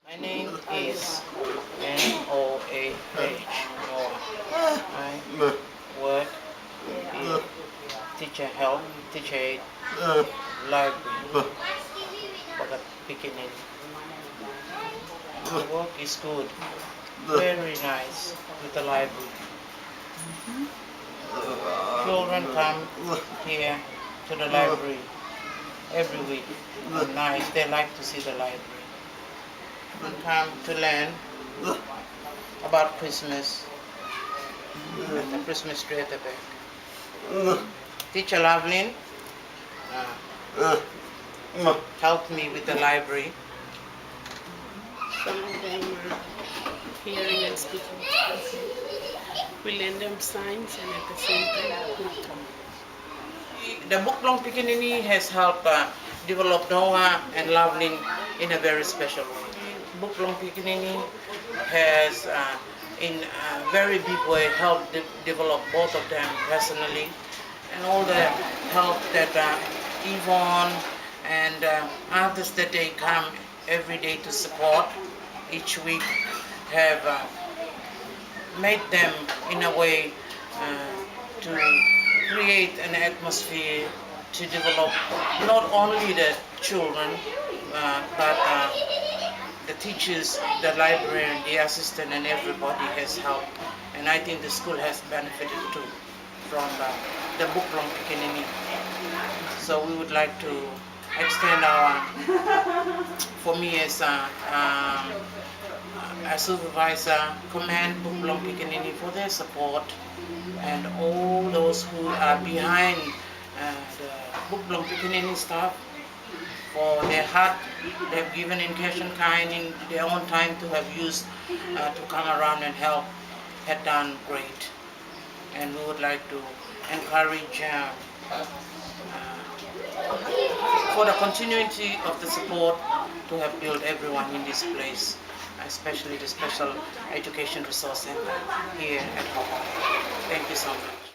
My name is Noah. I work in teacher help, teacher aid, library, Bagat beginning. The work is good, very nice with the library. Children come here to the library every week. Nice, they like to see the library. And come to learn about Christmas and the Christmas tree at the back. Teacher Loveline helped me with the library. Some of them are hearing and speaking. We lend them signs and at the same time book them. The book Long Pickaninny has helped develop Noah and Loveline in a very special way. Book Long Pickaninny has in a very big way helped develop both of them personally, and all the help that Yvonne and others that they come every day to support each week have made them in a way to create an atmosphere to develop not only the children but the teachers, the librarian, the assistant, and everybody has helped, and I think the school has benefited too from the book Long Pickaninny. So we would like to extend our, for me as a supervisor, commend book Long Pickaninny for their support, and all those who are behind the book Long Pickaninny staff for their heart they've given in cash and kind in their own time to have used to come around and help, had done great. And we would like to encourage for the continuity of the support to have built everyone in this place, especially the Special Education Resource Center here at HOHOLA. Thank you so much.